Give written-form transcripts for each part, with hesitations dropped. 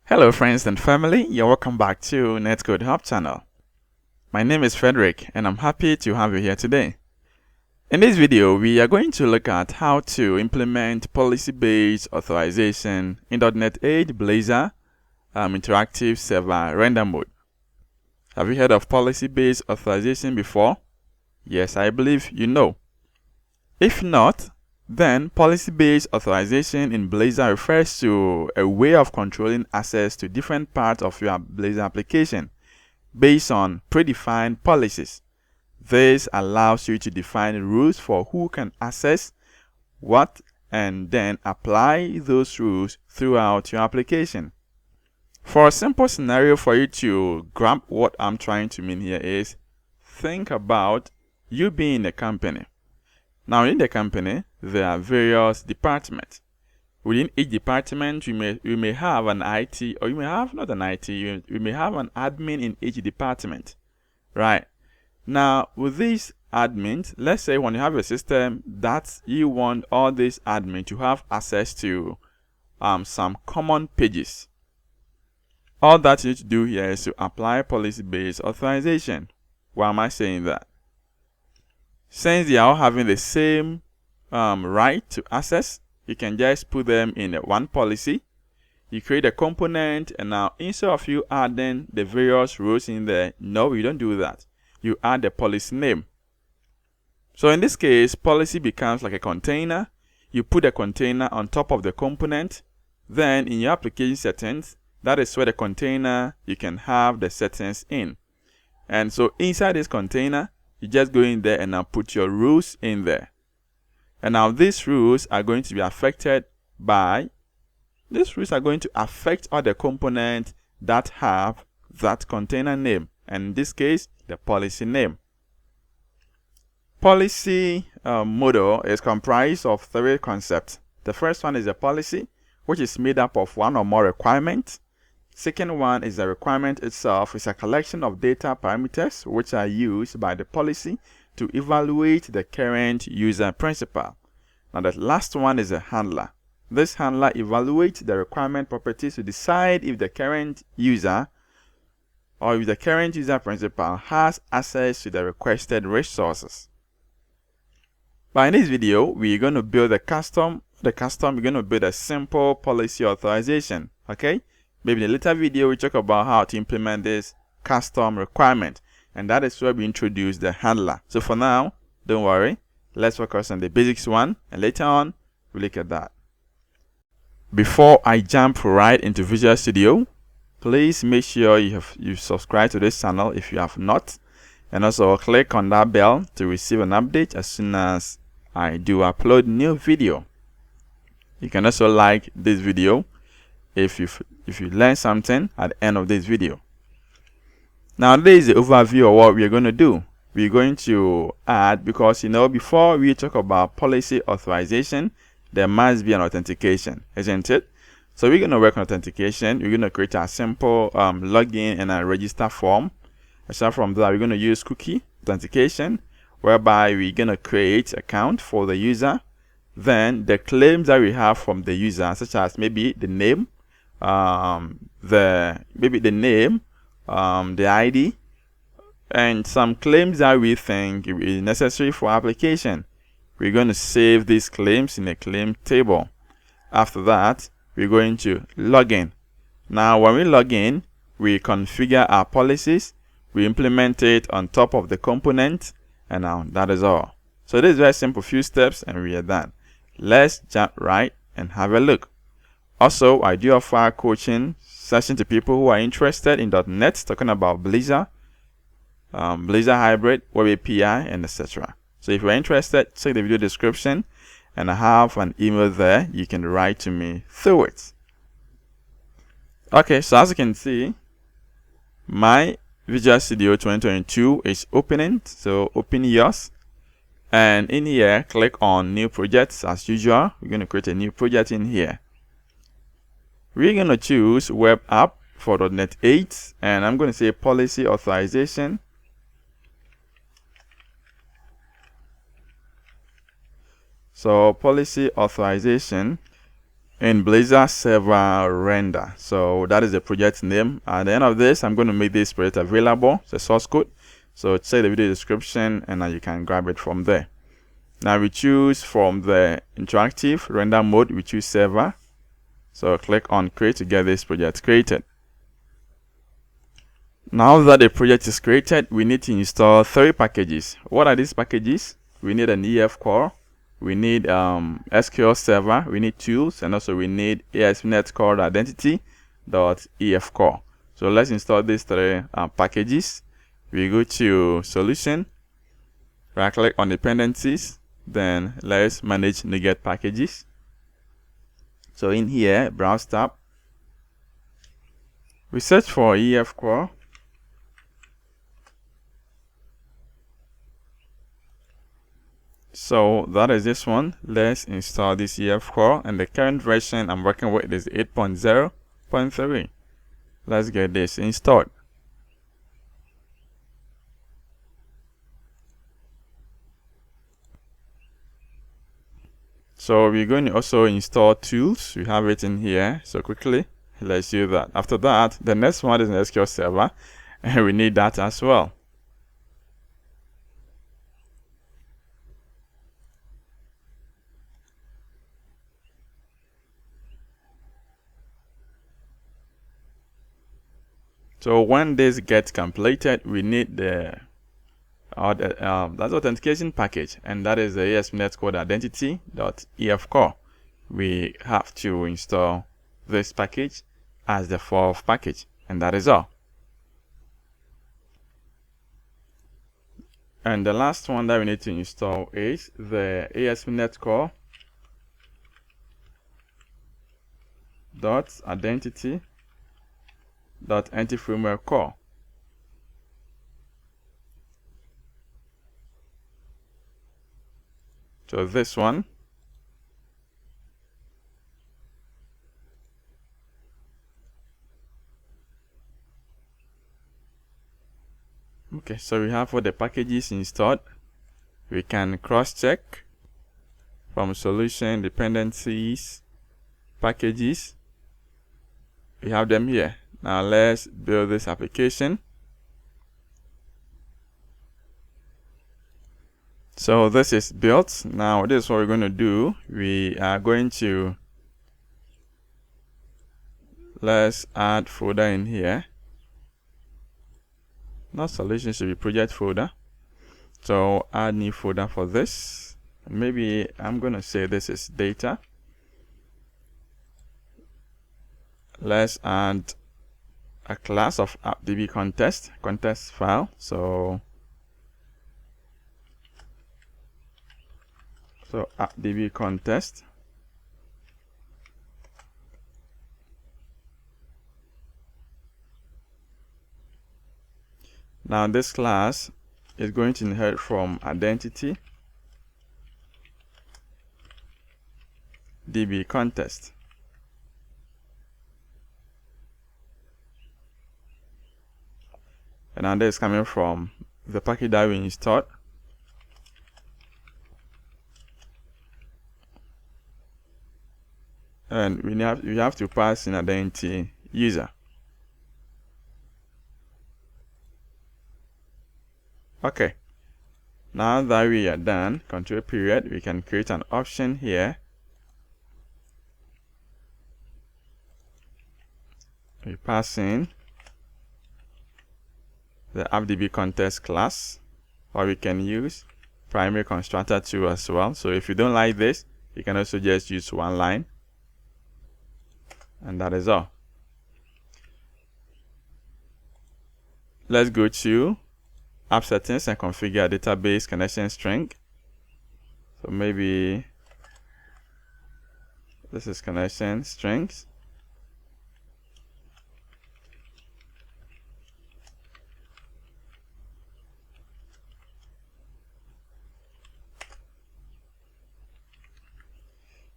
Hello friends and family, you're welcome back to Netcode-Hub channel. My name is Frederick and I'm happy to have you here today. In this video, we are going to look at how to implement policy-based authorization in .NET 8 Blazor interactive server render mode. Have you heard of policy-based authorization before? Yes, I believe you know. If not, then policy-based authorization in Blazor refers to a way of controlling access to different parts of your Blazor application based on predefined policies. This allows you to define rules for who can access what and then apply those rules throughout your application. For a simple scenario for you to grasp what I'm trying to mean here is, think about you being in a company. Now in the company, there are various departments. Within each department, you may have an IT, or you may have not an IT, you may have an admin in each department, right? Now with these admins, let's say when you have a system that you want all these admins to have access to some common pages. All that you need to do here is to apply policy-based authorization. Why am I saying that? Since they are all having the same right to access, you can just put them in one policy. You create a component, and now instead of you adding the various rows in there, no, you don't do that. You add the policy name. So in this case, policy becomes like a container. You put a container on top of the component. Then in your application settings, that is where the container you can have the settings in. And so inside this container, you just go in there and now put your rules in there. And now these rules are going to be affected by, these rules are going to affect all the components that have that container name. And in this case, the policy name. Policy model is comprised of three concepts. The first one is a policy, which is made up of one or more requirements. Second one is the requirement itself. It's a collection of data parameters which are used by the policy to evaluate the current user principal. Now the last one is a handler. This handler evaluates the requirement properties to decide if the current user or if the current user principal has access to the requested resources. But in this video, we're going to build we're going to build a simple policy authorization, okay? Maybe in a later video, we talk about how to implement this custom requirement. And that is where we introduce the handler. So for now, don't worry. Let's focus on the basics one. And later on, we'll look at that. Before I jump right into Visual Studio, please make sure you subscribe to this channel if you have not. And also click on that bell to receive an update as soon as I do upload new video. You can also like this video if you learn something at the end of this video. Now this is the overview of what we are going to do. We're going to add, because before we talk about policy authorization, there must be an authentication, isn't it? So we're going to work on authentication. We're going to create a simple login and a register form. Aside from that, we're going to use cookie authentication, whereby we're going to create account for the user. Then the claims that we have from the user, such as maybe the name, the ID, and some claims that we think is necessary for application. We're going to save these claims in a claim table. After that, we're going to log in. Now when we log in, we configure our policies, we implement it on top of the component, and now that is all. So this is very simple, few steps, and we are done. Let's jump right and have a look. Also, I do offer coaching session to people who are interested in .NET, talking about Blazor, Blazor Hybrid, Web API, and etc. So if you're interested, check the video description, and I have an email there. You can write to me through it. Okay, so as you can see, my Visual Studio 2022 is opening. So open yours. And in here, click on New Projects as usual. We're going to create a new project in here. We're going to choose Web App for .NET 8. And I'm going to say Policy Authorization. So Policy Authorization. in Blazor server render. So that is the project name. At the end of this, I'm going to make this project available, the source code. So check the video description and you can grab it from there. Now we choose from the interactive render mode, we choose server. So click on create to get this project created. Now that the project is created, we need to install 3 packages. What are these packages? We need an EF core, we need SQL server, we need tools, and also we need ASP.NET Core Identity.EF core. So let's install these 3 packages. We go to solution, right click on dependencies, then let's manage NuGet packages. So in here, browse tab, we search for EF core. So that is this one. Let's install this EF core, and the current version I'm working with is 8.0.3. Let's get this installed. So we're going to also install tools. We have it in here. So quickly, let's do that. After that, the next one is an SQL server, and we need that as well. So when this gets completed, we need that's authentication package, and that is the ASP.NET Core Identity.EF core. We have to install this package as the 4th package, and that is all. And the last one that we need to install is the ASP.NET Core .identity.NT framework core. So this one. Okay, so we have all the packages installed. We can cross-check from solution, dependencies, packages. We have them here. Now let's build this application. So this is built. Now this is what we're going to do. We are going to, let's add folder in here. Not solution, should be project folder. So add new folder for this. Maybe I'm going to say this is data. Let's add a class of appdb contest file. So appdb contest. Now this class is going to inherit from identity db contest. And now this is coming from the package that we installed. And we have to pass in identity user. Okay, now that we are done, control period, we can create an option here. We pass in the appdb contest class, or we can use primary constructor 2 as well. So if you don't like this, you can also just use one line, and that is all. Let's go to app settings and configure a database connection string. So maybe this is connection strings.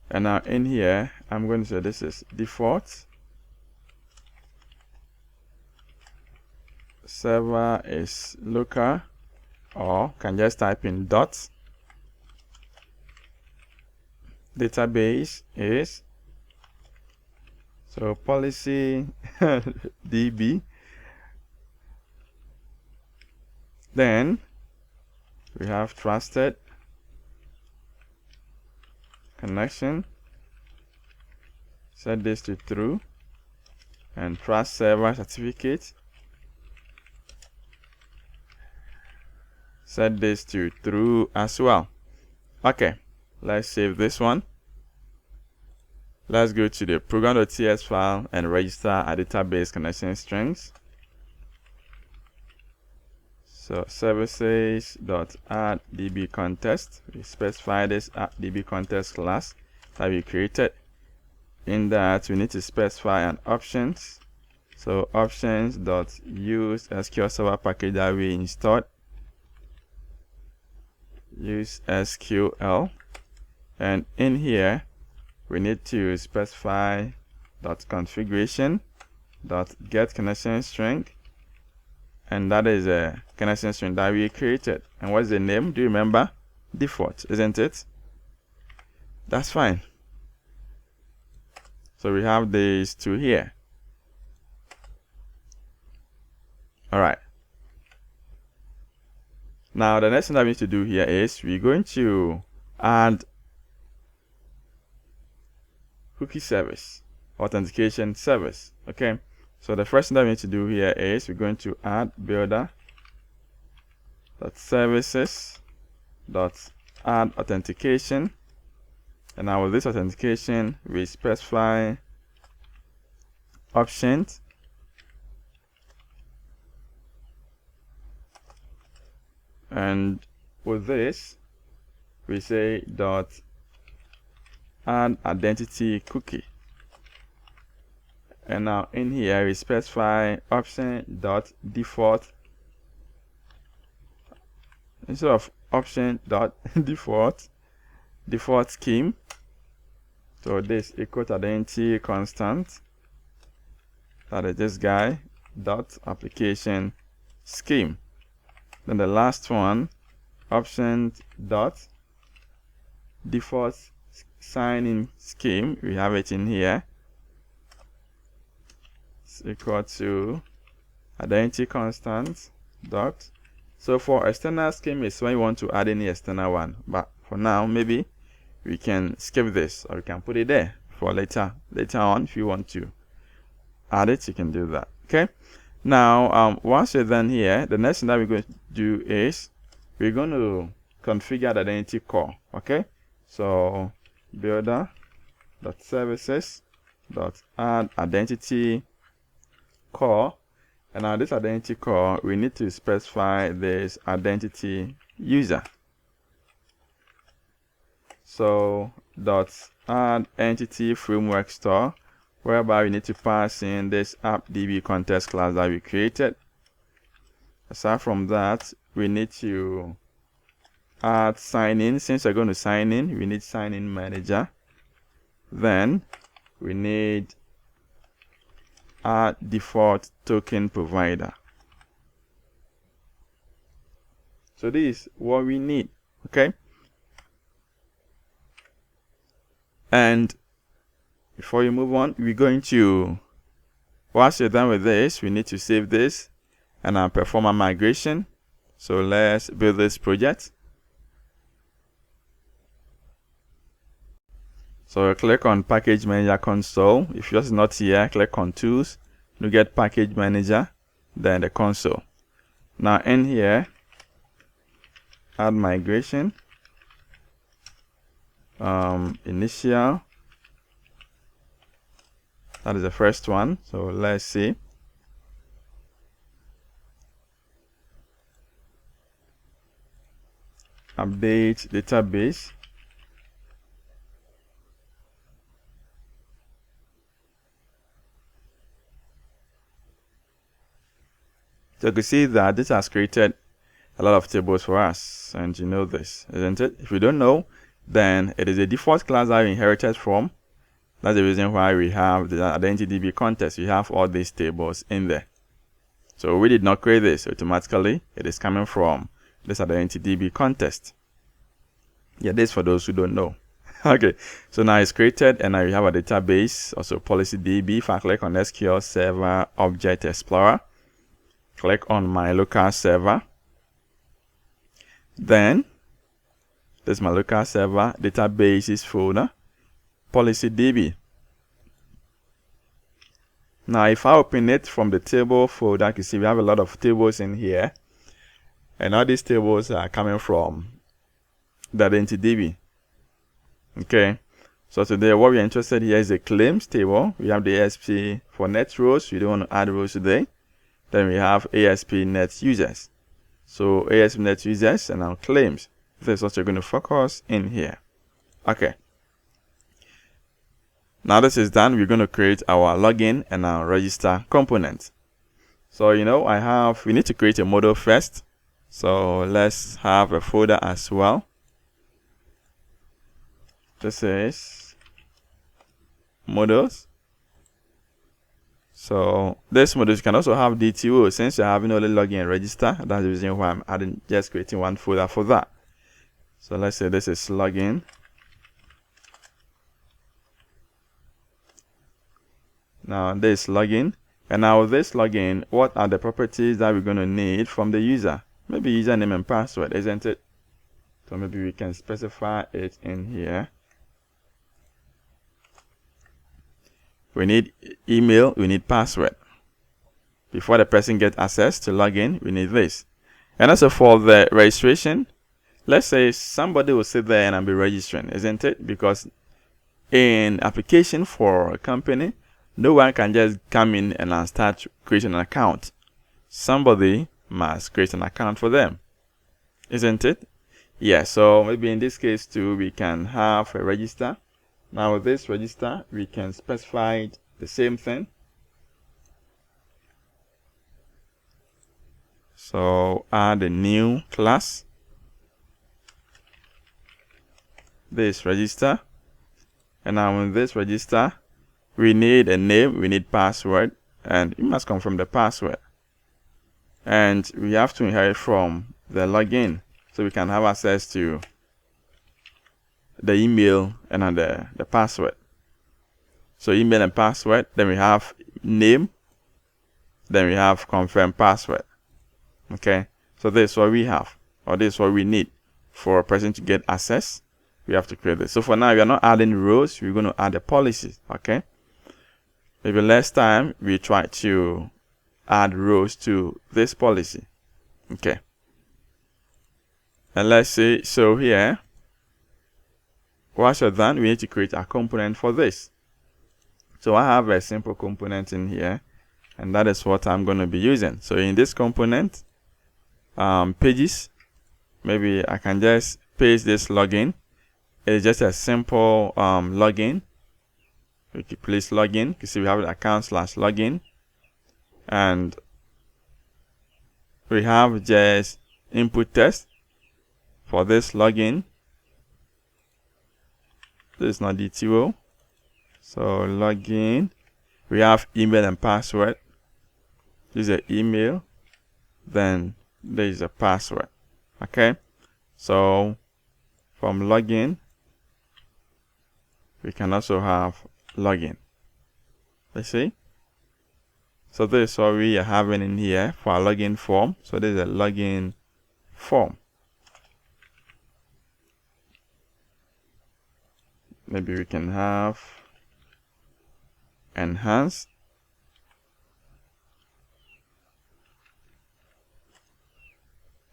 And now in here, I'm going to say this is default. Server is local, or can just type in dot. Database is So policy DB. Then we have trusted connection. Set this to true. And trust server certificate. Set this to true as well. Okay, let's save this one. Let's go to the program.ts file and register our database connection strings. So services.add db contest. We specify this db contest class that we created. In that, we need to specify an options. So options.use SQL Server package that we installed. Use SQL, and in here we need to specify .configuration.get connection string, and that is a connection string that we created. And what's the name? Do you remember? Default, isn't it? That's fine. So we have these two here. All right. Now the next thing that we need to do here is we're going to add cookie service, authentication service. Okay. So the first thing that we need to do here is we're going to add builder.services.add authentication. And now with this authentication, we specify options. And with this, we say add identity cookie. And now in here, we specify option.default. Instead of option.default, default scheme. So this equal to identity constant. That is this guy dot application scheme. Then the last one, options dot default sign-in scheme. We have it in here. It's equal to identity constant dot. So for external scheme is when you want to add any external one. But for now, maybe we can skip this, or we can put it there for later on. If you want to add it, you can do that. Okay. Now, once you're done here, the next thing that we're going to do is we're going to configure the identity core. Okay. So builder.services.add identity core. And now this identity core, we need to specify this identity user. So .add entity framework store, whereby we need to pass in this app.db contest class that we created. Aside from that, we need to add sign in. Since we're going to sign in, we need sign in manager. Then we need add default token provider. So this is what we need. Okay. And before you move on, we're going to, once you're done with this, we need to save this and perform a migration. So let's build this project. So click on Package Manager console. If yours is not here, click on Tools, you get Package Manager, then the console. Now in here, add migration. Initial, that is the first one. So let's see. Update database. So you can see that this has created a lot of tables for us, and you know this, isn't it? If you don't know, then it is a default class that we inherited from. That's the reason why we have the identity DB contest. We have all these tables in there. So we did not create this automatically. It is coming from this identity DB contest. Yeah, this for those who don't know. Okay, so now it's created, and now we have a database, also policy DB. If I click on SQL Server Object Explorer, click on my local server, then this is my local server, databases folder, policy DB. Now if I open it from the table folder, you can see we have a lot of tables in here, and all these tables are coming from the IdentityDB. Okay, so today what we're interested here is the claims table. We have the ASP for net rows. We don't want to add rows today. Then we have ASP net users. So ASP net users and our claims. This is what you're going to focus in here. Okay. Now this is done. We're going to create our login and our register component. So we need to create a model first. So let's have a folder as well. This is models. So this models can also have DTO. Since you're having only login and register, that's the reason why I'm just creating one folder for that. So let's say this is login. Now this login, and now this login, what are the properties that we're going to need from the user? Maybe username and password, isn't it? So maybe we can specify it in here. We need email, we need password. Before the person gets access to login, we need this. And also for the registration, let's say somebody will sit there and be registering, isn't it? Because in application for a company, no one can just come in and start creating an account. Somebody must create an account for them, isn't it? Yeah, so maybe in this case too, we can have a register. Now with this register, we can specify the same thing. So add a new class. This register. And now in this register, we need a name, we need password, and it must come from the password. And we have to inherit from the login, so we can have access to the email and the password. So email and password, then we have name, then we have confirm password. Okay, so this is what we have, or this is what we need for a person to get access. We have to create this. So for now, we are not adding rows, we're going to add the policies. Okay, maybe last time we try to add rows to this policy. Okay, and let's see, so here, once you're done, we need to create a component for this. So I have a simple component in here, and that is what I'm going to be using. So in this component, pages, maybe I can just paste this login. It's just a simple login. We can place login. You see we have an account/login, and we have just input text for this login. This is not DTO. So login, we have email and password. This is an email, then there is a password. Okay, so from login, we can also have login. Let's see. So this is what we are having in here for our login form. So this is a login form. Maybe we can have enhanced.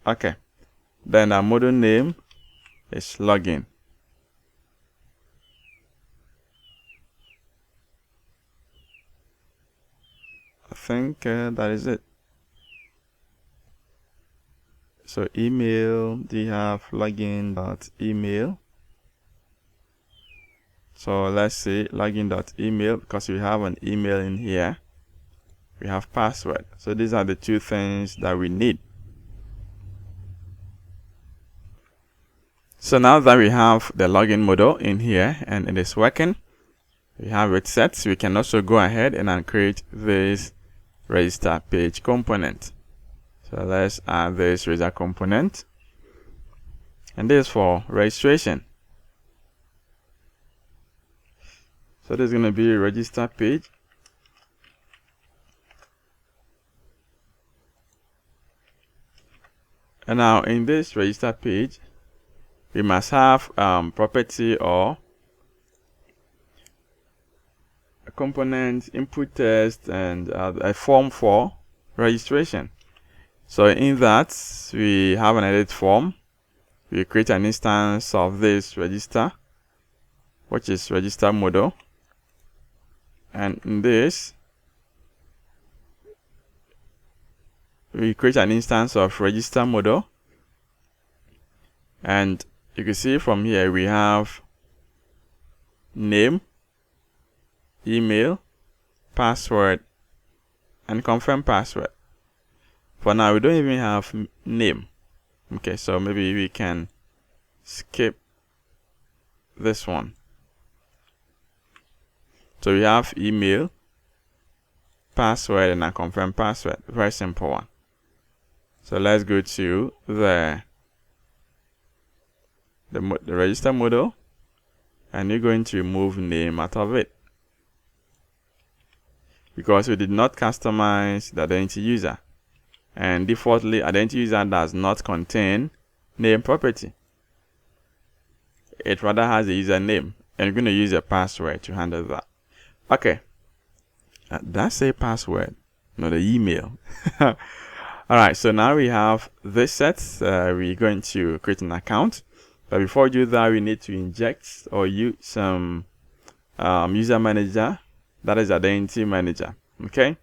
Okay, then our model name is login. I think that is it. So email, do you have login.email? So let's say login.email, because we have an email in here. We have password. So these are the two things that we need. So now that we have the login model in here and it is working, we have it set, so we can also go ahead and create this register page component. So let's add this register component, and this is for registration. So there's going to be a register page. And now in this register page, we must have property or a component, input test, and a form for registration. So in that, we have an edit form. We create an instance of this register, which is register model. And in this, we create an instance of register model. And you can see from here we have name, email, password, and confirm password. For now, we don't even have name. Okay, so maybe we can skip this one. So we have email, password, and a confirm password. Very simple one. So let's go to the register model, and we're going to remove name out of it because we did not customize the identity user, and defaultly identity user does not contain name property. It rather has a username, and we're going to use a password to handle that. Okay, that's a password, not the email. All right, so now we have this set. We're going to create an account, but before we do that, we need to inject or use some user manager, that is identity manager. Okay,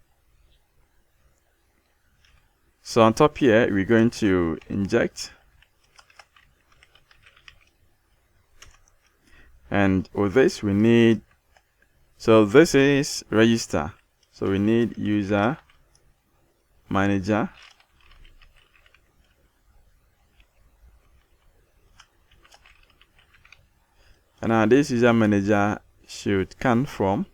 so on top here, we're going to inject, and with this we need, so this is register, so we need user manager, and now this user manager should come from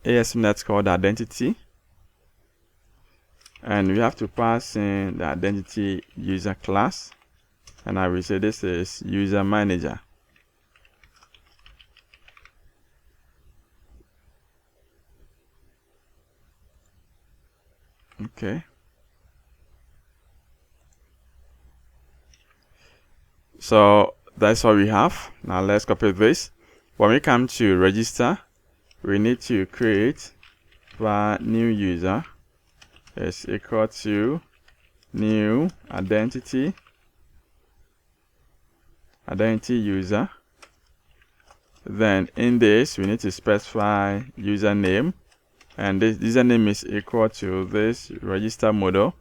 ASP.NET called identity, and we have to pass in the identity user class, and I will say this is user manager. Okay, so that's all we have. Now let's copy this. When we come to register, we need to create var new user is equal to new identity user. Then in this we need to specify username, and this username is equal to this register model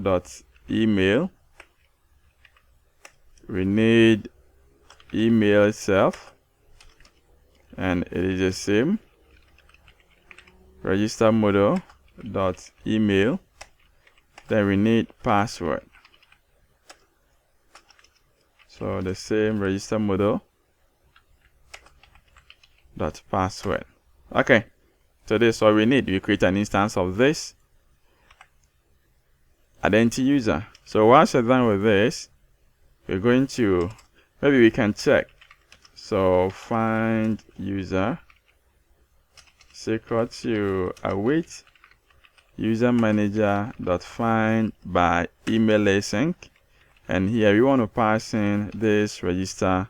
dot email. We need email itself, and it is the same register model dot email. Then we need password, so the same register model dot password. Okay, so this is all we need. We create an instance of this identity user. So once we're done with this, we're going to, maybe we can check. So find user is equal to await user manager dot find by email async, and here we want to pass in this register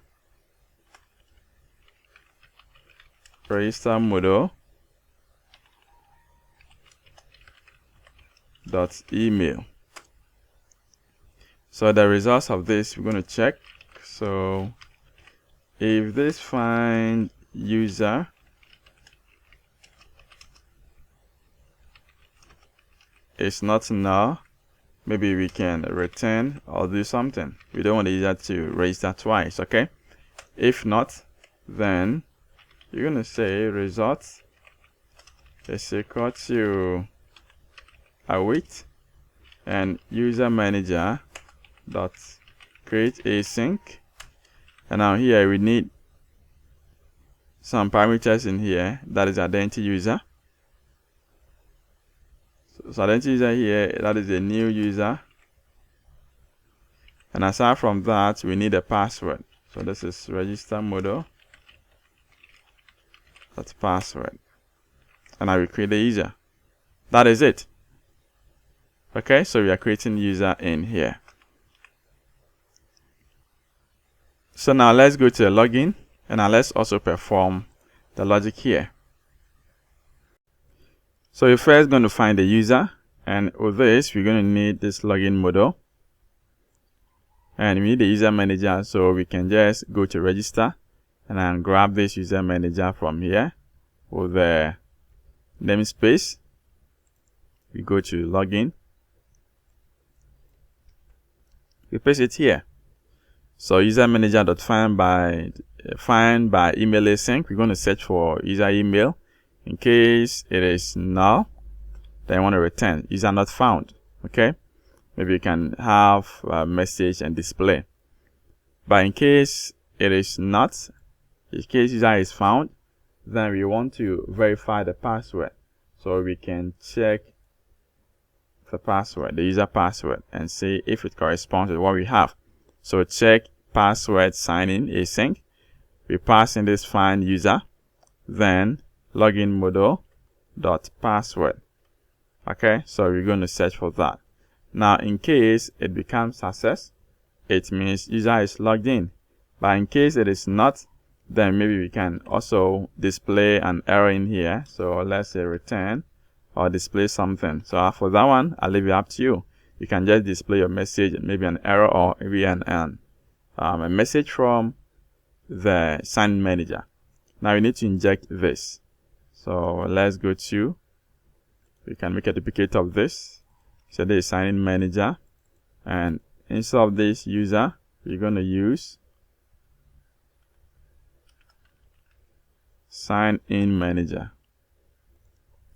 model dot email. So the results of this we're going to check. So if this find user is not null, maybe we can return or do something. We don't want the user to register twice. Okay, if not, then you're going to say results is equal to await and user manager dot create async. And now here we need some parameters in here, that is identity user. So identity user here, that is a new user. And aside from that, we need a password. So this is register model. That's password. And I will create the user. That is it. Okay, so we are creating user in here. So now let's go to the login, and now let's also perform the logic here. So you're first going to find the user, and with this, we're going to need this login model. And we need the user manager, so we can just go to register and then grab this user manager from here with the namespace. We go to login. We paste it here. So user manager.find by email async. We're going to search for user email. In case it is null, then I want to return user not found. Okay. Maybe you can have a message and display. But in case it is not, in case user is found, then we want to verify the password. So we can check the password, the user password, and see if it corresponds with what we have. So check password sign in async. We pass in this find user, then login model dot password. Okay, so we're going to search for that. Now, in case it becomes success, it means user is logged in. But in case it is not, then maybe we can also display an error in here. So let's say return or display something. So for that one, I'll leave it up to you. You can just display your message, maybe an error or maybe a message from the sign manager. Now we need to inject this. So let's go to, we can make a duplicate of this. So this is sign-in manager, and instead of this user, we're going to use sign-in manager,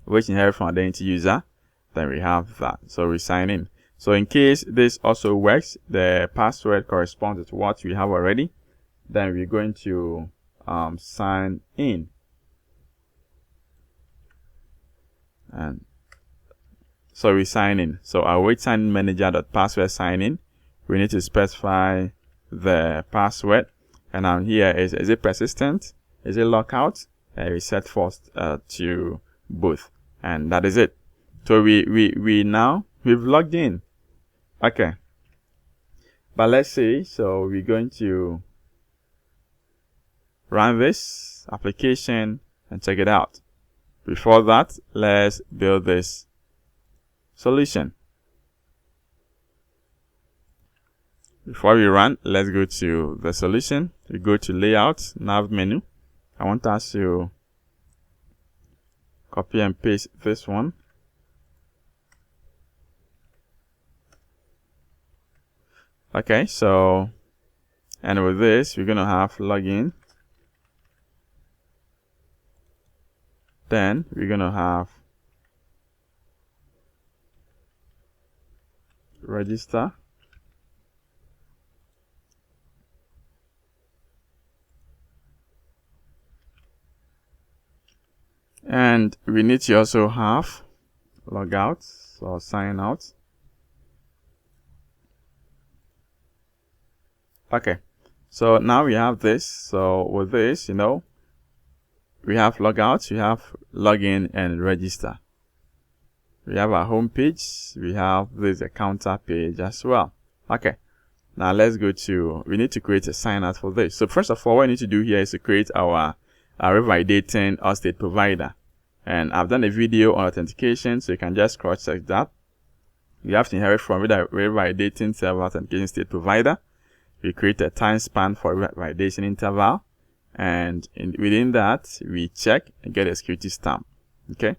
which inherits from identity user. Then we have that. So we sign in. So in case this also works, the password corresponds to what we have already, then we're going to sign in. And so we sign in. So our wait sign in manager.password sign in. We need to specify the password. And now here is it persistent? Is it lockout? We set first to both. And that is it. So we've logged in. Okay. But let's see. So we're going to run this application and check it out. Before that, let's build this solution. Before we run, let's go to the solution. We go to layout, nav menu. I want us to copy and paste this one. Okay, so, and with this, we're going to have login. Then we're going to have register. And we need to also have logout or sign out. Okay, so now we have this. So with this, we have logout, we have login and register. We have our home page. We have this counter page as well. Okay, now let's go to, we need to create a sign out for this. So first of all, what we need to do here is to create our revalidating our state provider. And I've done a video on authentication, so you can just cross check that. You have to inherit from revalidating server authentication state provider. We create a time span for validation interval. And within that, we check and get a security stamp. Okay,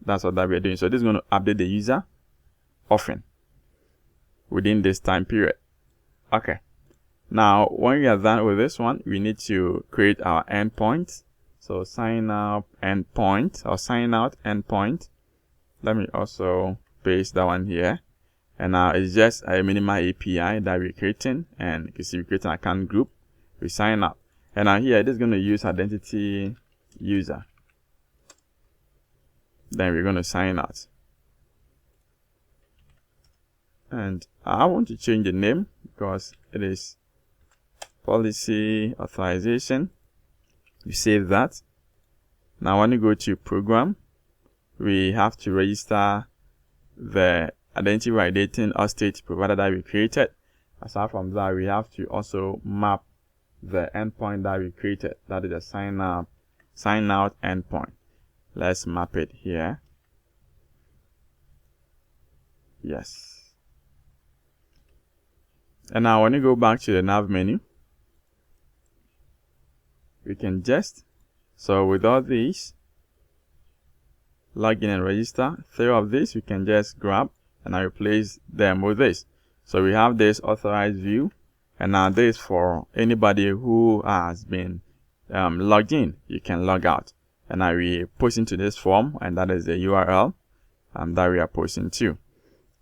that's what we're doing. So this is going to update the user often within this time period. Okay, now when we are done with this one, we need to create our endpoint. So sign up endpoint or sign out endpoint. Let me also paste that one here. And now it's just a minimal API that we're creating. And you can see we create an account group. We sign up. And now here, this is going to use identity user. Then we're going to sign out. and I want to change the name because it is policy authorization. You save that. Now when you go to program, we have to register the identity validating state provider that we created. Aside from that, we have to also map the endpoint that we created, that is a sign out endpoint. Let's map it here. Yes. And now when you go back to the nav menu, we can just, so with all these, log in and register, 3 of these we can just grab and I replace them with this. So we have this authorized view, and now this for anybody who has been logged in. You can log out, and now we post into this form, and that is the URL that we are posting to.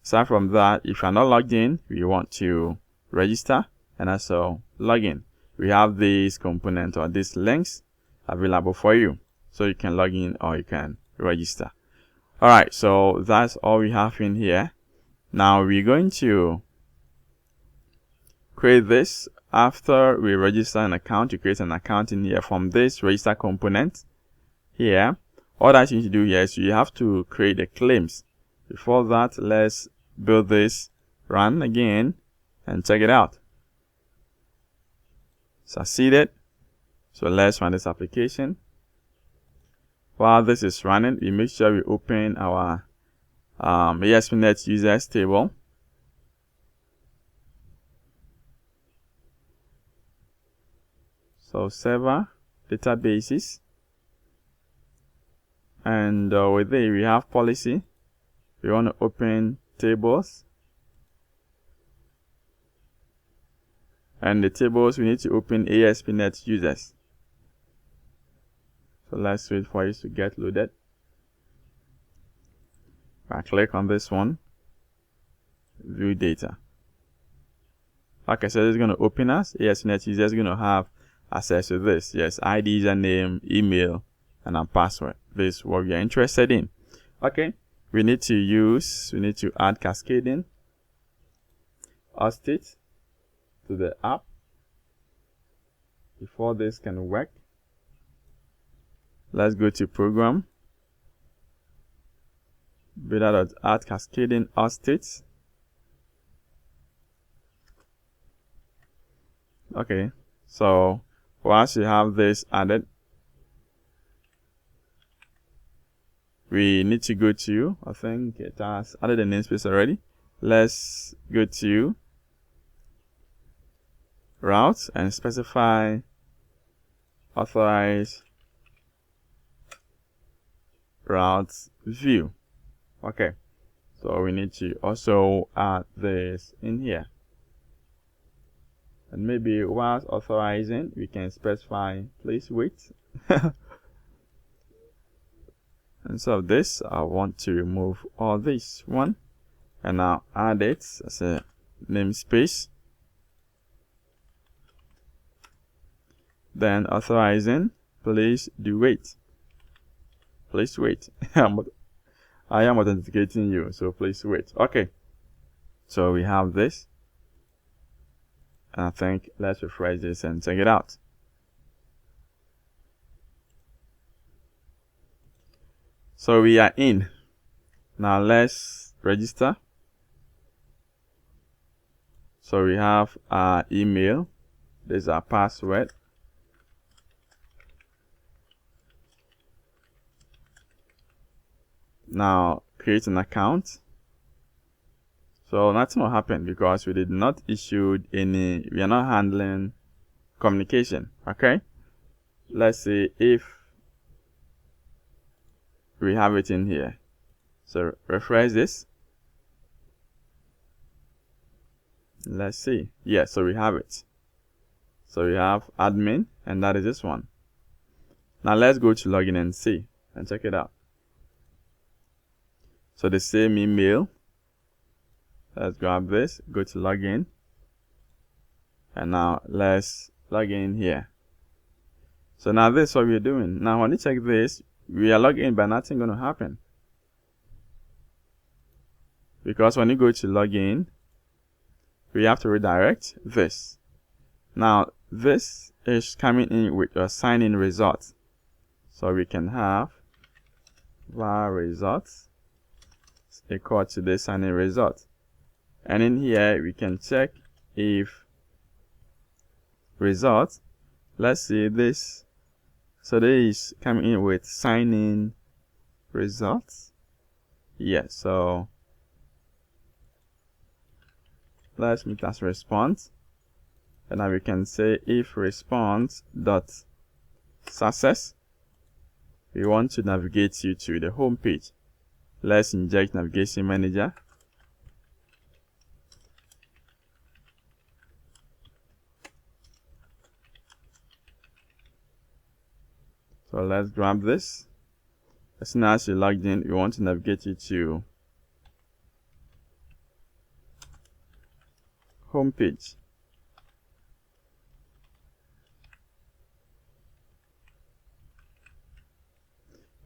Aside from that, if you're not logged in, we want to register and also log in. We have these components or these links available for you, so you can log in or you can register. Alright, so that's all we have in here. Now we're going to create this. After we register an account, you create an account in here from this register component here. All that you need to do here is you have to create the claims. Before that, let's build this, run again, and check it out. Succeeded. So let's run this application. While this is running, we make sure we open our ASP.NET users table. So server, databases, and with it we have policy. We want to open tables, and the tables we need to open ASP.NET users. So let's wait for it to get loaded. I click on this one, view data. Like I said, it's going to open us. ASP.NET user is going to have access to this. Yes, ID, username, email, and our password. This is what we are interested in. Okay, we need to add cascading state to the app before this can work. Let's go to program, add cascading states. Okay, so once you have this added, we need to go to, I think it has added the namespace already. Let's go to routes and specify authorize routes view. Okay, so we need to also add this in here. And maybe whilst authorizing, we can specify please wait. And so this, I want to remove all this one and now add it as a namespace. Then authorizing, please do wait. Please wait. I am authenticating you, so please wait. Okay, so we have this. And I think let's refresh this and check it out. So we are in. Now let's register. So we have our email. This is our password. Now create an account. So nothing will happen because we did not issue any, we are not handling communication. Okay, let's see if we have it in here. So refresh this. Let's see. Yeah, so we have it. So we have admin, and that is this one. Now let's go to login and see and check it out. So the same email. Let's grab this, go to login, and now let's log in here. So now this is what we're doing. Now when you check this, we are logged in, but nothing going to happen. Because when you go to login, we have to redirect this. Now this is coming in with a sign-in result, so we can have var results equal to the sign-in result, and in here we can check if result, let's see this, so this is coming in with sign-in results. Yes, so let's make that response, and now we can say if response dot success, we want to navigate you to the home page. Let's inject navigation manager. So let's grab this. As soon as you logged in, we want to navigate you to home page.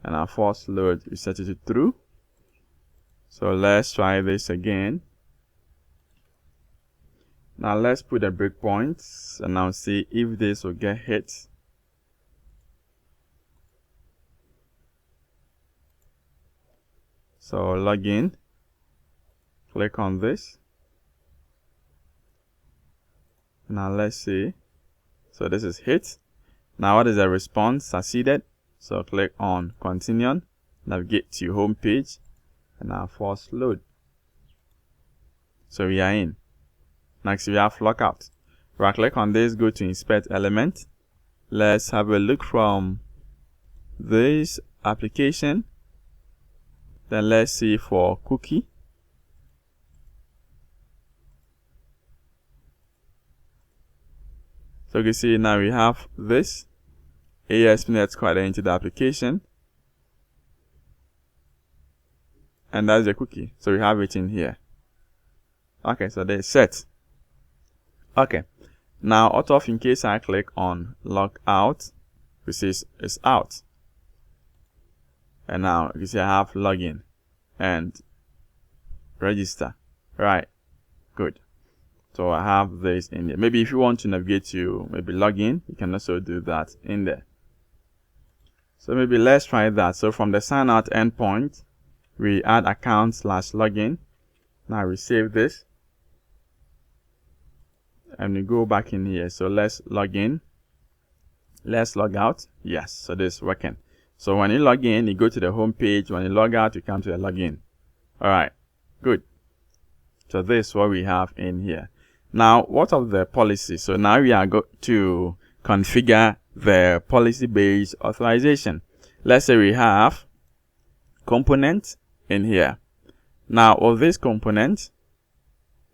And our false load, we set it to true. So let's try this again. Now let's put the breakpoints and now see if this will get hit. So log in, click on this. Now let's see. So this is hit. Now what is the response? Succeeded. So click on continue, navigate to home page, and now force load. So we are in. Next we have lockout. Right click on this, go to inspect element. Let's have a look from this application. Then let's see for cookie. So you can see now we have this ASP.NET Core into the application, and that's the cookie. So we have it in here. Okay, so they're set. Okay, now out of in case I click on log out, which is out, and now you see I have login and register. Right, good. So I have this in there. Maybe if you want to navigate to maybe login, you can also do that in there. So maybe let's try that. So from the sign out endpoint, we add account/login. Now we save this and we go back in here. So let's log in. Let's log out. Yes, so this is working. So when you log in, you go to the home page. When you log out, you come to the login. All right, good. So this is what we have in here. Now, what of the policy? So now we are going to configure the policy-based authorization. Let's say we have component in here. Now, of this component,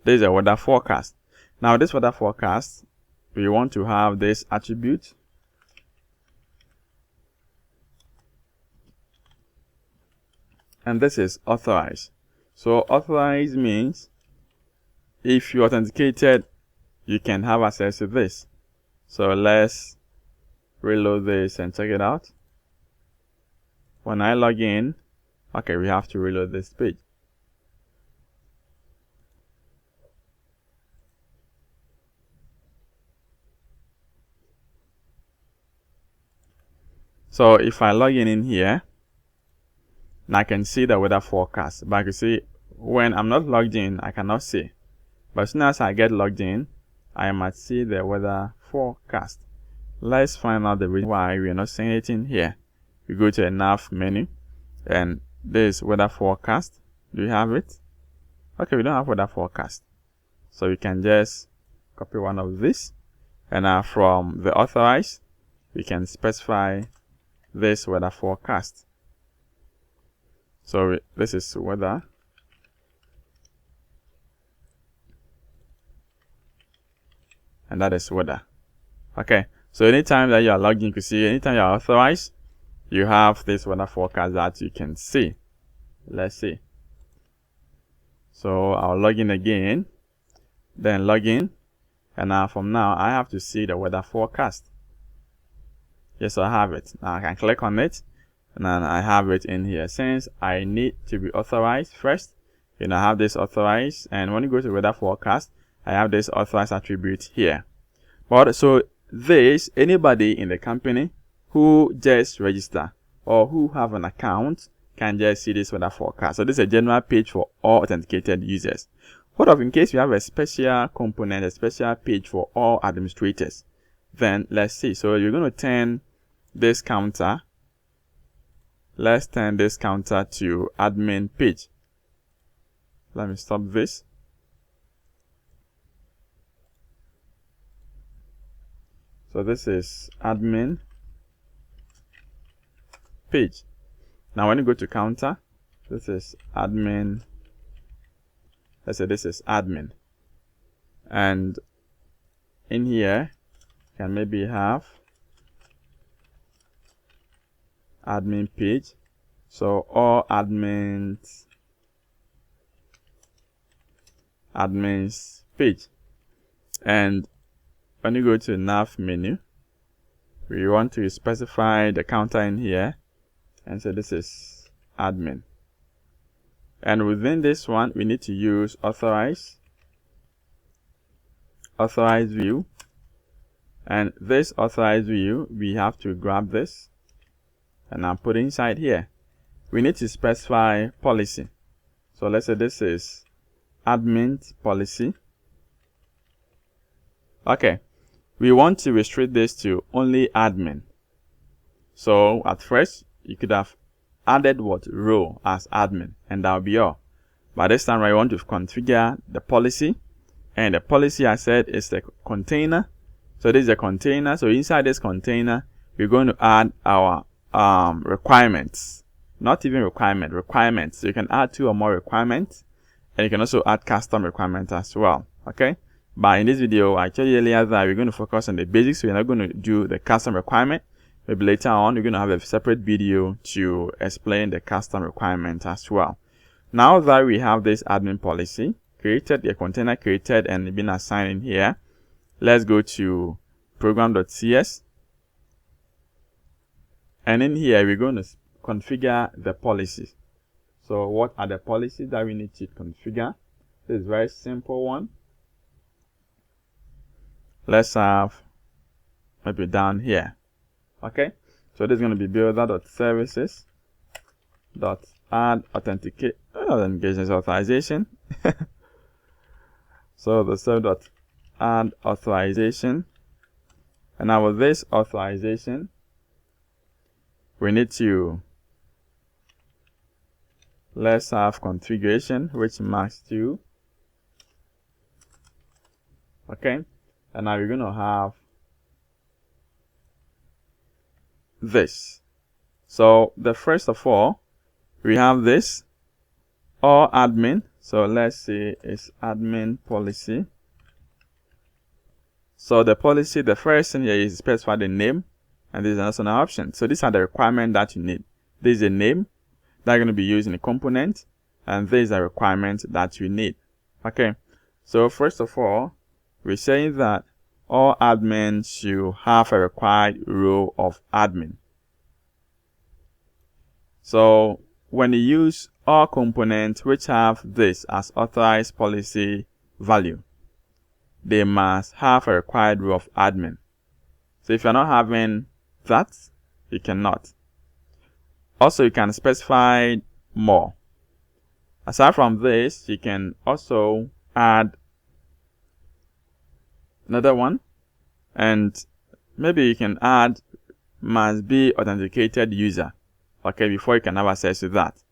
there is a weather forecast. Now, this weather forecast, we want to have this attribute. And this is authorized. So authorized means if you authenticated, you can have access to this. So let's reload this and check it out. When I log in, okay, we have to reload this page. So if I log in here, now I can see the weather forecast. But you see, when I'm not logged in, I cannot see. But as soon as I get logged in, I might see the weather forecast. Let's find out the reason why we are not seeing it in here. We go to a nav menu, and this weather forecast. Do you have it? Okay, we don't have weather forecast. So we can just copy one of this, and from the authorized, we can specify this weather forecast. So this is weather. And that is weather. Okay, so anytime that you are logged in, you can see anytime you are authorized, you have this weather forecast that you can see. Let's see. So I'll log in again, then log in, and now from now I have to see the weather forecast. Yes, I have it. Now I can click on it, and then I have it in here. Since I need to be authorized first, I have this authorized, and when you go to weather forecast, I have this authorized attribute here. But so this, anybody in the company who just register or who have an account can just see this weather forecast. So this is a general page for all authenticated users. What if in case we have a special component, a special page for all administrators? Then let's see. So you're going to turn this counter. Let's turn this counter to admin page. Let me stop this. So this is admin page. Now when you go to counter, this is admin. Let's say this is admin. And in here, you can maybe have admin page. So all admins page. And when you go to nav menu, we want to specify the counter in here and say this is admin. And within this one, we need to use authorize view. And this authorized view, we have to grab this and now put inside here. We need to specify policy. So let's say this is admin policy. Okay. We want to restrict this to only admin. So at first, you could have added what row as admin, and that will be all. But this time I want to configure the policy, and the policy I said is the container. So this is a container. So inside this container, we're going to add our requirements. Not even requirements. So you can add 2 or more requirements, and you can also add custom requirements as well. Okay. But in this video, I told you earlier that we're going to focus on the basics. So we're not going to do the custom requirement. Maybe later on, we're going to have a separate video to explain the custom requirement as well. Now that we have this admin policy created, the container created and been assigned in here, let's go to program.cs. And in here, we're going to configure the policies. So what are the policies that we need to configure? This is a very simple one. Let's have maybe down here. Okay, so this is going to be builder.services.add authentication authorization. So the server.add authorization, and now with this authorization, we need to let's have configuration which max 2. Okay. And now we're going to have this. So the first of all, we have this all admin. So let's see, it's admin policy. So the policy, the first thing here is specify the name, and this is also an option. So these are the requirements that you need. This is a name that's going to be used in a component, and this is a requirement that you need. Okay. So first of all, we're saying that all admins should have a required row of admin. So when you use all components which have this as authorized policy value, they must have a required row of admin. So if you're not having that, you cannot. Also, you can specify more. Aside from this, you can also add another one, and maybe you can add must be authenticated user, okay, before you can have access to that.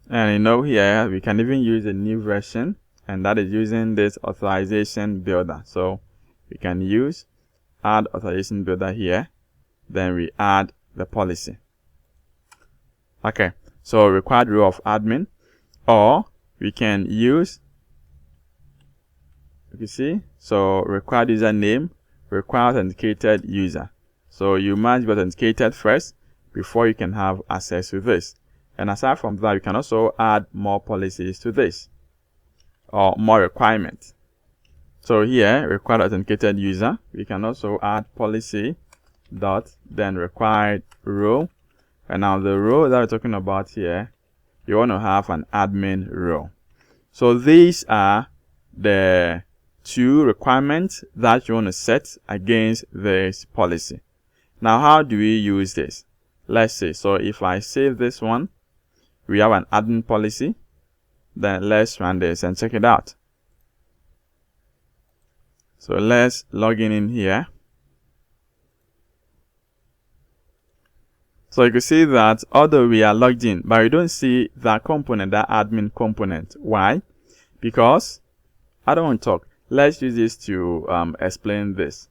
And you know, here we can even use a new version, and that is using this authorization builder. So we can use add authorization builder here, then we add the policy. Okay, so required row of admin, or we can use, you see, so required username, required authenticated user. So you must be authenticated first before you can have access to this. And aside from that, you can also add more policies to this, or more requirements. So here, required authenticated user, we can also add policy dot then required row. And now the row that we're talking about here, you want to have an admin row. So these are the two requirements that you want to set against this policy. Now, how do we use this? Let's see. So if I save this one, we have an admin policy. Then let's run this and check it out. So let's log in here. So you can see that although we are logged in, but we don't see that component, that admin component. Why? Because I don't want to talk. Let's use this to explain this.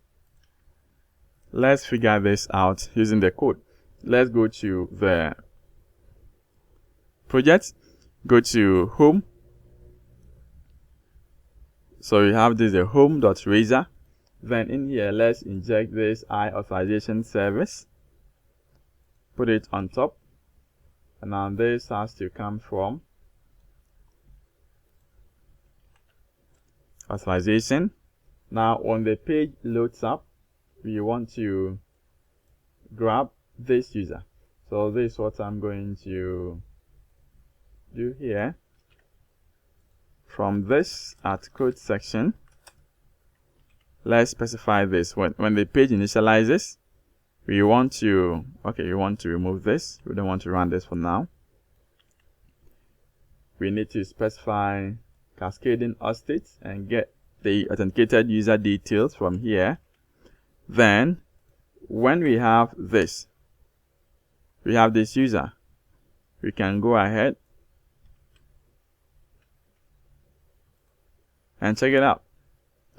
Let's figure this out using the code. Let's go to the project, go to home. So we have this, the home.razor. Then in here, let's inject this authorization service. Put it on top. And now this has to come from authorization. Now when the page loads up, we want to grab this user. So this is what I'm going to do here. From this at code section, let's specify this. When the page initializes, we want to remove this. We don't want to run this for now. We need to specify cascading auth states and get the authenticated user details from here. Then when we have this user, we can go ahead and check it out.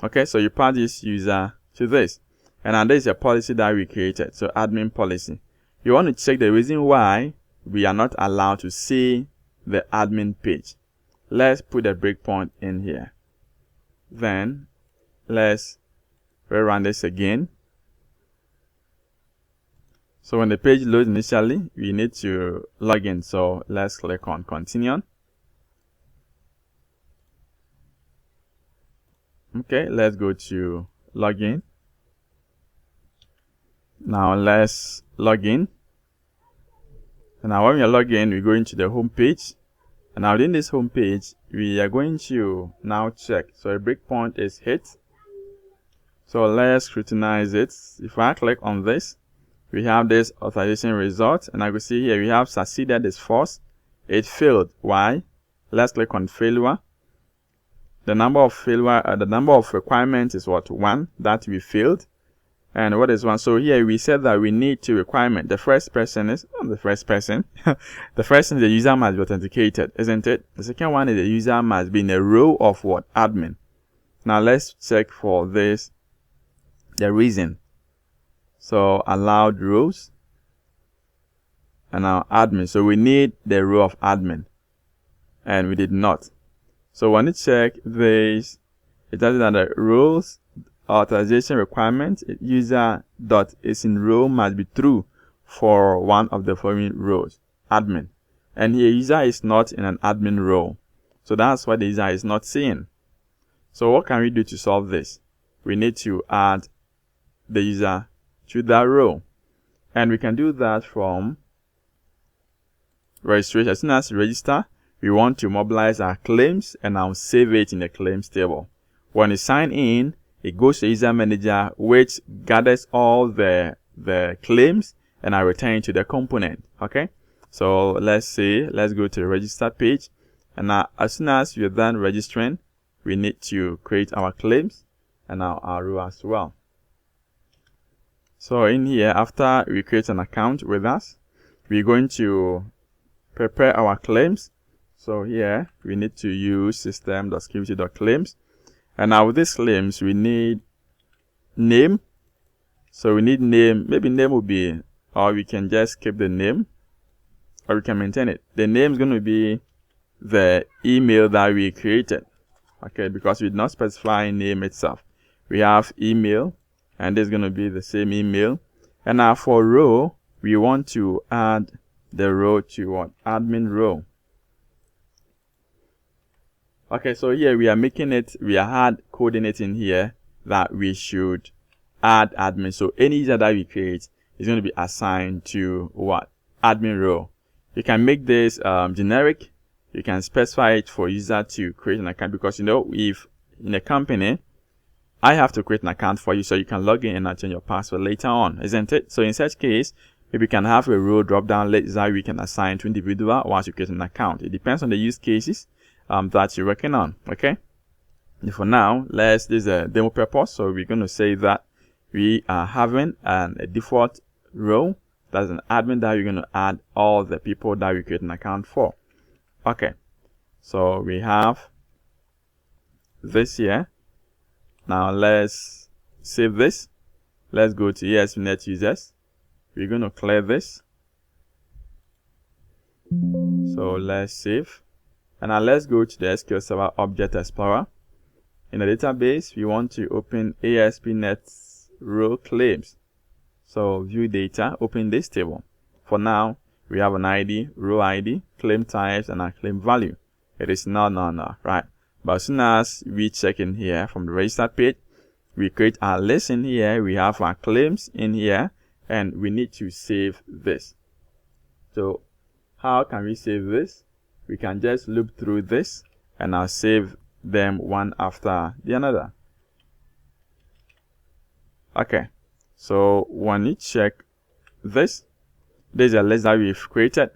Okay, so you pass this user to this. And now this is a policy that we created. So admin policy. You want to check the reason why we are not allowed to see the admin page. Let's put a breakpoint in here. Then let's rerun this again. So when the page loads initially, we need to log in. So let's click on continue. Okay, let's go to login. Now let's log in. And now when we are logged in, we go into the home page. And now within this home page, we are going to now check. So a breakpoint is hit. So let's scrutinize it. If I click on this, we have this authorization result. And I can see here we have succeeded is false. It failed. Why? Let's click on failure. The number of requirements is what? 1 that we failed. And what is 1? So here we said that we need 2 requirements. The first person is the first person. The first thing, the user must be authenticated, isn't it? The second one is the user must be in a row of what? Admin. Now let's check for this, the reason. So allowed rows. And now admin. So we need the row of admin. And we did not. So when you check this, it does that the rows authorization requirement user dot is in row must be true for one of the following rows, admin. And here user is not in an admin row. So that's what the user is not seeing. So what can we do to solve this? We need to add the user to that row. And we can do that from registration. As soon as you register, we want to mobilize our claims and now save it in the claims table. When you sign in, it goes to user manager, which gathers all the claims and I return to the component. Okay. So let's go to the register page. And now as soon as you're done registering, we need to create our claims and now our row as well. So in here, after we create an account with us, we're going to prepare our claims. So here we need to use system.security.claims. And now with these claims, we need name. So we need name. Maybe name will be, or we can just keep the name, or we can maintain it. The name is going to be the email that we created. Okay, because we did not specify name itself. We have email, and this is going to be the same email. And now for row, we want to add the row to what? Admin row. Okay, so here we are hard coding it in here that we should add admin. So any user that we create is going to be assigned to what? Admin row. You can make this generic. you can specify it for user to create an account, because if in a company I have to create an account for you so you can log in and change your password later on, isn't it? So in such case, maybe we can have a role drop down list that we can assign to individual once you create an account. It depends on the use cases that you're working on. Okay, and for now, this is a demo purpose, so we're going to say that we are having a default role that's an admin that you're going to add all the people that we create an account for. Okay, so we have this here. Now let's save this. Let's go to ESPnet users. We're going to clear this. So let's save. And now let's go to the SQL Server Object Explorer. In the database, we want to open ASP.NET row claims. So view data, open this table. For now, we have an ID, row ID, claim types, and a claim value. It is null, right? But as soon as we check in here from the register page, we create our list in here, we have our claims in here, and we need to save this. So how can we save this? We can just loop through this, and I'll save them one after the another. Okay, so when you check this, there's a list that we've created,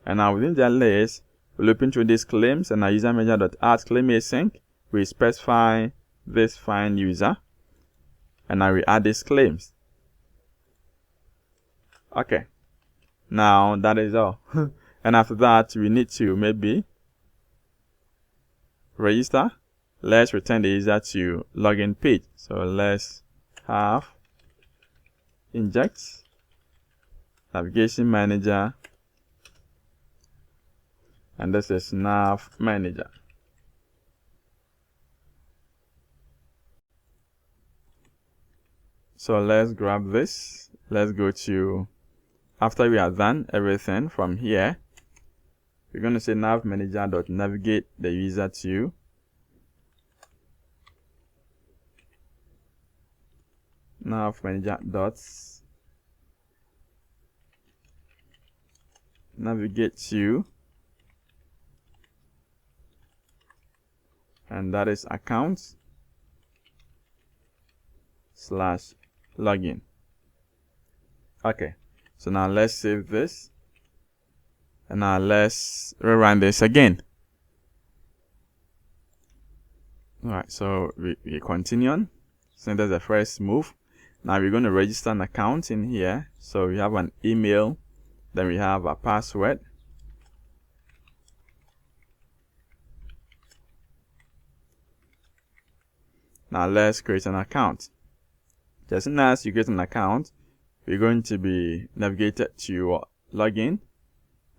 and now within the list, we'll loop into these claims, and our user manager.add claim async, we specify this find user, and now we add these claims. Okay, now that is all. And after that, we need to maybe register. Let's return the user to login page. So let's have inject navigation manager, and this is nav manager. So let's grab this. Let's go to, after we have done everything from here, we're going to say nav manager.navigate the user to nav manager dot navigate to, and that is accounts / login. Okay, so now let's save this, and now let's rerun this again. All right, so we continue on. So there's the first move. Now we're going to register an account in here. So we have an email, then we have a password. Now let's create an account. Just as soon as you create an account, we're going to be navigated to login.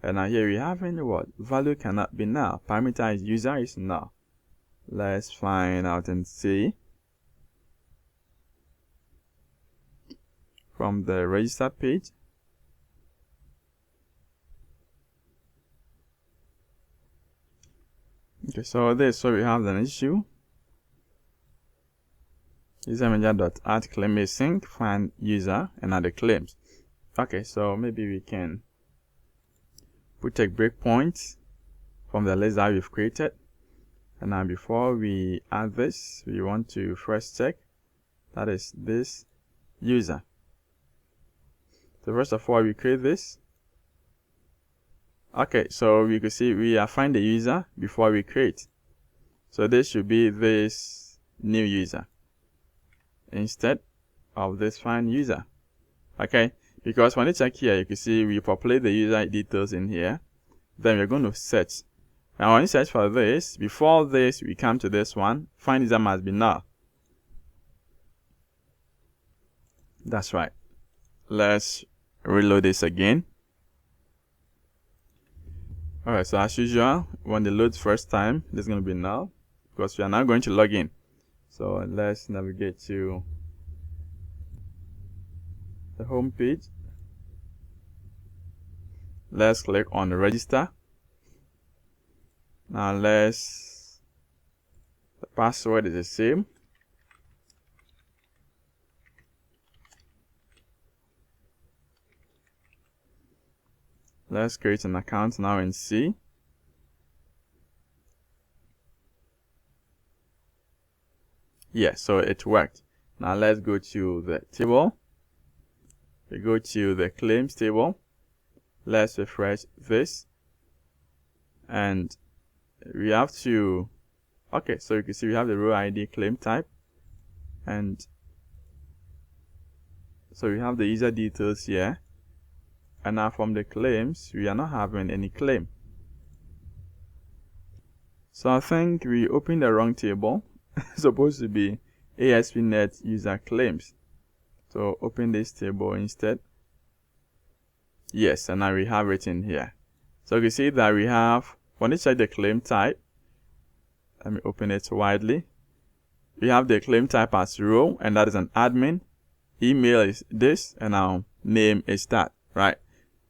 And now here we have what value cannot be null. Parameter is user is null. Let's find out and see from the register page. Okay, so we have an issue. User manager.add claim async, find user, and add the claims. Okay, so maybe we can put a breakpoint from the list that we've created. And now before we add this, we want to first check that is this user. So first of all, we create this. Okay, so we could see we are find the user before we create. So this should be this new user instead of this find user. Okay, because when you check here, you can see we populate the user details in here. Then we're going to search. Now when you search for this, before this, we come to this one, find user must be null. That's right. Let's reload this again. Alright, so as usual, when they load first time, this is going to be null because we are now going to log in. So let's navigate to the home page. Let's click on register. Now the password is the same. Let's create an account now and see. Yes, so it worked. Now let's go to the table. We go to the claims table. Let's refresh this. And we have to, okay, so you can see we have the row ID claim type. And so we have the user details here. And now from the claims, we are not having any claim. So I think we opened the wrong table. It's supposed to be ASP.NET user claims. So open this table instead. Yes, and now we have it in here. So you can see that we have, when you check the claim type, let me open it widely. We have the claim type as row, and that is an admin. Email is this, and our name is that, right?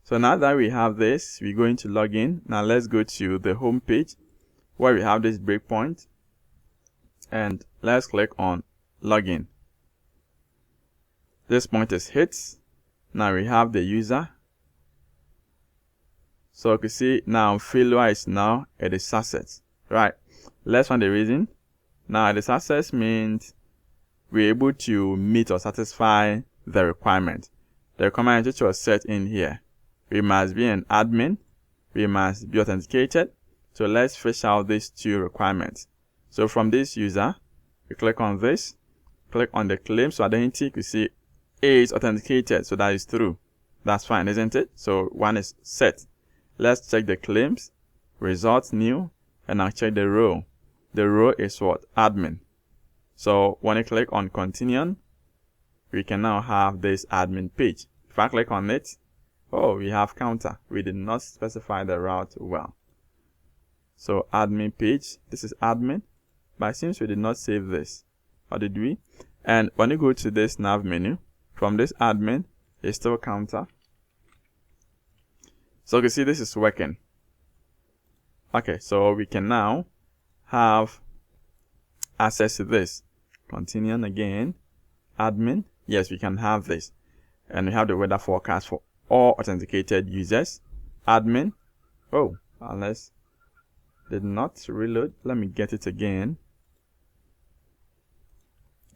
So now that we have this, we're going to log in. Now let's go to the home page where we have this breakpoint, and let's click on login. This point is hit. Now we have the user. So you can see now failure is now at the success, right? Let's find the reason. Now the success means we're able to meet or satisfy the requirement. The requirement which was set in here. We must be an admin. We must be authenticated. So let's fish out these two requirements. So from this user, we click on this, click on the claims identity. You can see A is authenticated, so that is true. That's fine, isn't it? So one is set. Let's check the claims, results new, and I'll check the row. The row is what? Admin. So when you click on continue, we can now have this admin page. If I click on it, oh, we have counter. We did not specify the route well. So admin page, this is admin, but it seems we did not save this. Or did we? And when you go to this nav menu, from this admin, it's still counter. So you can see this is working. Okay, so we can now have access to this. Continue again. Admin. Yes, we can have this. And we have the weather forecast for all authenticated users. Admin. Oh, unless did not reload. Let me get it again.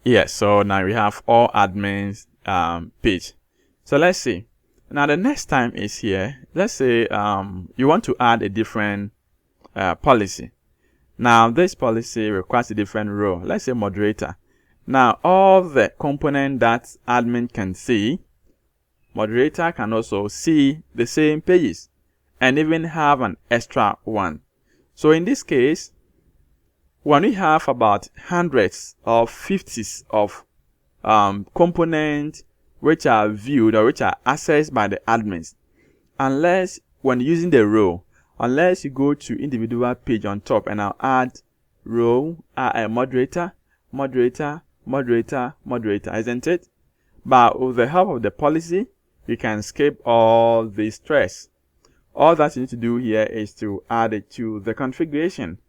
Yes, so now we have all admins page. So let's see. Now the next time is here. Let's say you want to add a different policy. Now this policy requires a different role. Let's say moderator. Now all the component that admin can see, moderator can also see the same pages and even have an extra one. So in this case, when we have about hundreds or 50s of components which are viewed or which are accessed by the admins, unless when using the row, unless you go to individual page on top and I'll add row, moderator, moderator, moderator, moderator, isn't it? But with the help of the policy, you can skip all the stress. All that you need to do here is to add it to the configuration.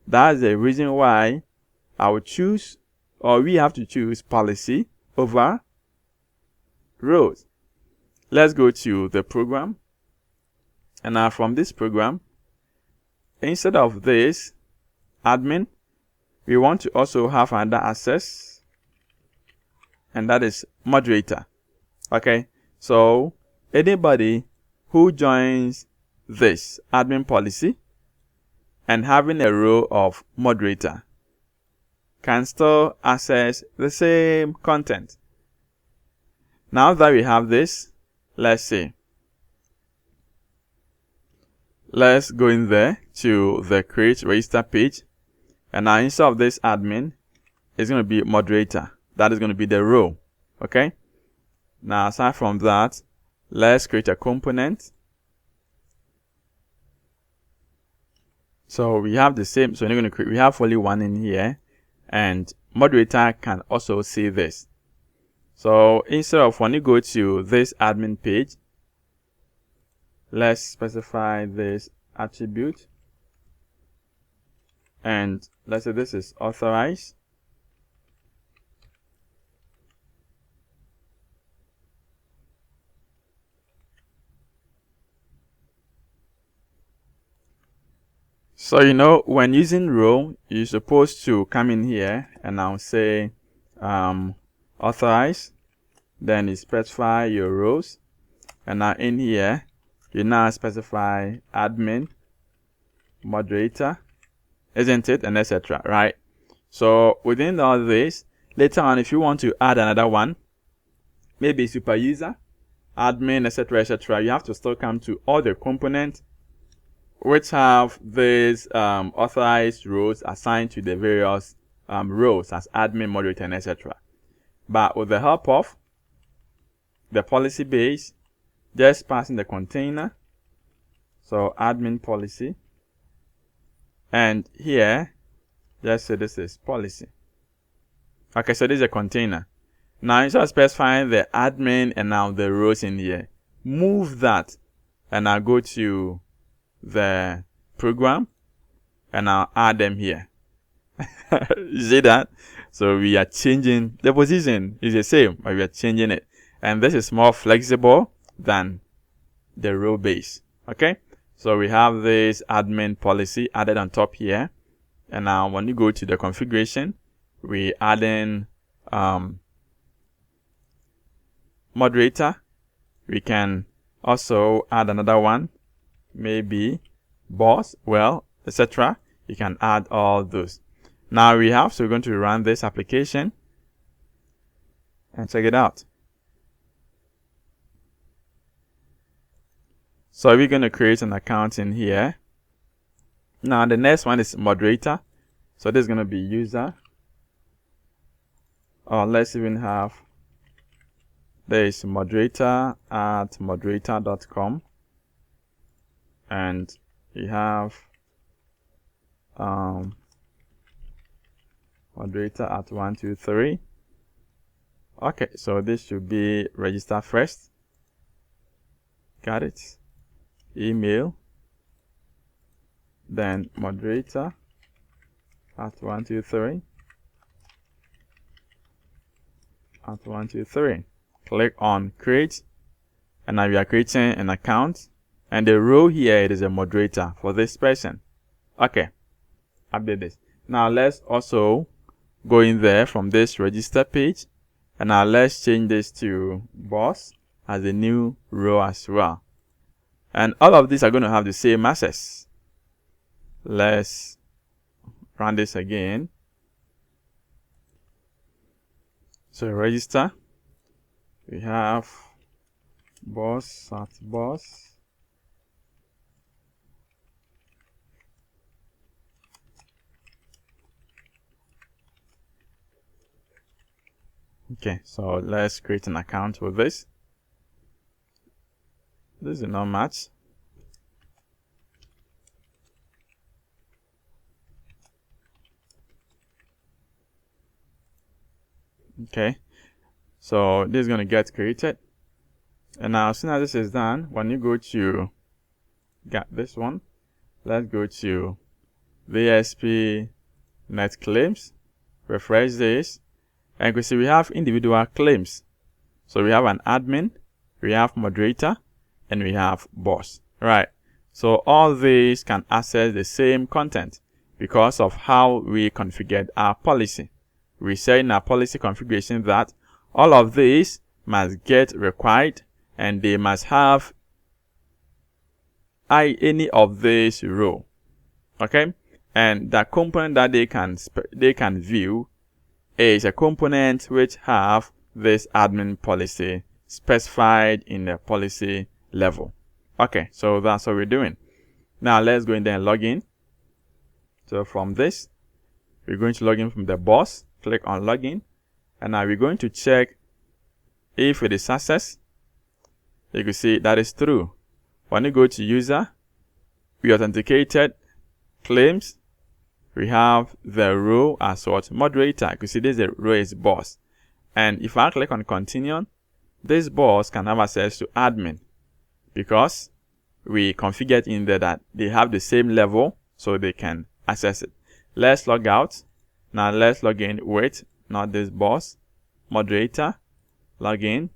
That's the reason why I would choose, or we have to choose policy over rows. Let's go to the program. And now from this program, instead of this admin, we want to also have another access, and that is moderator. Okay, so anybody who joins this admin policy and having a row of moderator can still access the same content. Now that we have this, let's see. Let's go in there to the create register page, and now instead of this admin, it's going to be moderator. That is going to be the row. Okay, now aside from that, let's create a component. So we have the same, so we're going to create, we have only one in here, and moderator can also see this. So instead of when you go to this admin page, let's specify this attribute, and let's say this is authorized. So you know, when using row, you're supposed to come in here and I'll say authorize, then you specify your rows, and now in here you now specify admin, moderator, isn't it, and etc. Right? So within all this, later on if you want to add another one, maybe super user, admin, etc., etc., you have to still come to all the components which have these authorized rows assigned to the various rows as admin, moderator, and etc. But with the help of the policy base, just passing the container, so admin policy, and here just say this is policy. Okay, so this is a container. Now instead of specifying the admin and now the rows in here, move that and I'll go to the program and I'll add them here. You see that? So we are changing the position is the same, but we are changing it, and this is more flexible than the row base. Okay, so we have this admin policy added on top here, and now when you go to the configuration, we add in moderator. We can also add another one, maybe boss, well, etc. You can add all those. Now we have, so we're going to run this application and check it out. So we're going to create an account in here. Now the next one is moderator. So this is going to be user, or let's even have, there is moderator at moderator.com, and you have moderator at 123. Okay, so this should be register first. Got it. Email, then moderator at 123 at 123. Click on create, and now we are creating an account, and the row here, it is a moderator for this person. Okay, update this. Now let's also go in there from this register page, and now let's change this to boss as a new row as well. And all of these are going to have the same access. Let's run this again. So register, we have boss at boss. Okay, so let's create an account with this. This is not match. Okay, so this is going to get created, and now as soon as this is done, when you go to get this one, let's go to VSP net claims, refresh this, and you see we have individual claims. So we have an admin, we have moderator, and we have boss. Right, so all these can access the same content because of how we configured our policy. We say in our policy configuration that all of these must get required, and they must have any of this row. Okay, and the component that they can view is a component which have this admin policy specified in the policy level. Okay, so that's what we're doing. Now let's go in there and log in. So from this, we're going to log in from the boss. Click on login, and now we're going to check if it is access. You can see that is true. When you go to user, we authenticated claims. We have the row as what? Moderator. You can see this the row is boss. And if I click on continue, this boss can have access to admin because we configured in there that they have the same level, so they can access it. Let's log out. Now let's log in with not this boss, moderator, log in,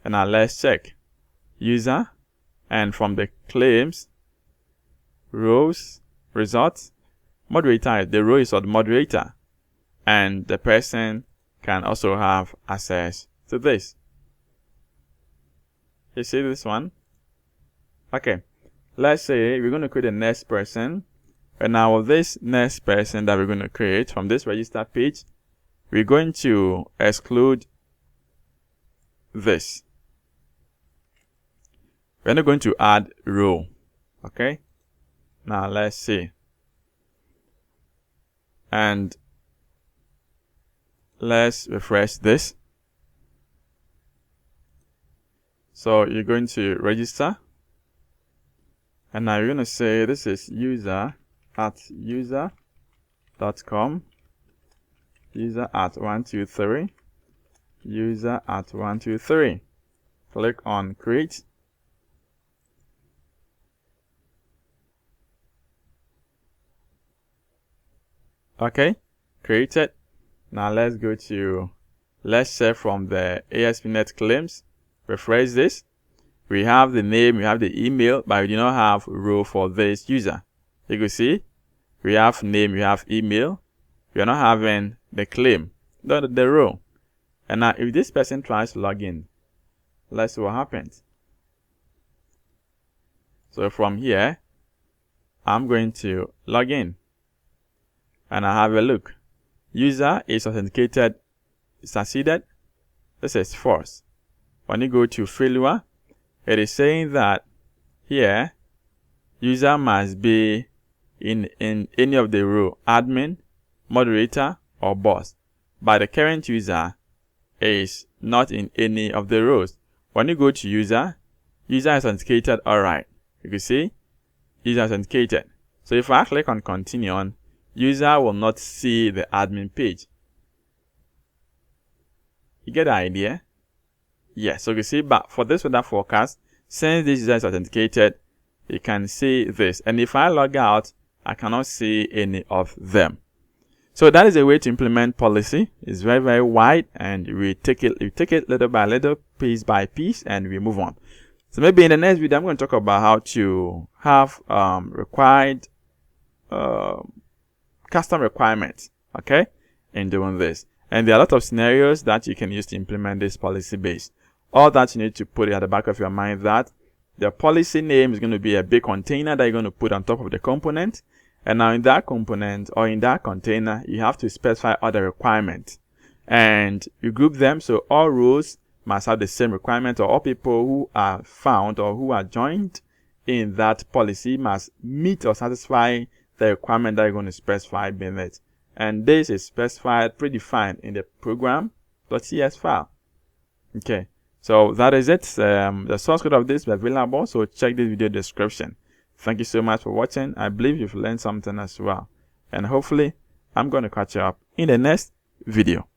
and now let's check user, and from the claims, rows, results. Moderator, the row is called moderator, and the person can also have access to this. You see this one? Okay, let's say we're going to create a next person, and now this next person that we're going to create from this register page, we're going to exclude this. We're not going to add row. Okay, now let's see, and let's refresh this. So you're going to register, and now you're going to say this is user@user.com, user@123, user@123. Click on create. Okay, created. Now let's go to, let's check from the ASP.NET claims. Refresh this. We have the name, we have the email, but we do not have row for this user. You can see we have name, we have email. We are not having the claim, the row. And now if this person tries to log in, let's see what happens. So from here, I'm going to log in, and I have a look. User is authenticated, succeeded. This is false. When you go to failure, it is saying that here user must be in any of the row, admin, moderator, or boss. But the current user is not in any of the rows. When you go to user is authenticated. Alright, you can see user authenticated. So if I click on continue on, user will not see the admin page. You get the idea? Yes, so you see, but for this weather forecast, since this user is authenticated, you can see this. And if I log out, I cannot see any of them. So that is a way to implement policy. It's very, very wide, and we take it little by little, piece by piece, and we move on. So maybe in the next video, I'm going to talk about how to have required custom requirements, okay, in doing this. And there are a lot of scenarios that you can use to implement this policy base. All that you need to put at the back of your mind that the policy name is going to be a big container that you're going to put on top of the component. And now in that component or in that container, you have to specify other requirements. And you group them so all rows must have the same requirement, or all people who are found or who are joined in that policy must meet or satisfy the requirement that you're going to specify in it. And this is specified, predefined in the program.cs file. Okay, so that is it. The source code of this is available, so check the video description. Thank you so much for watching. I believe you've learned something as well. And hopefully, I'm going to catch you up in the next video.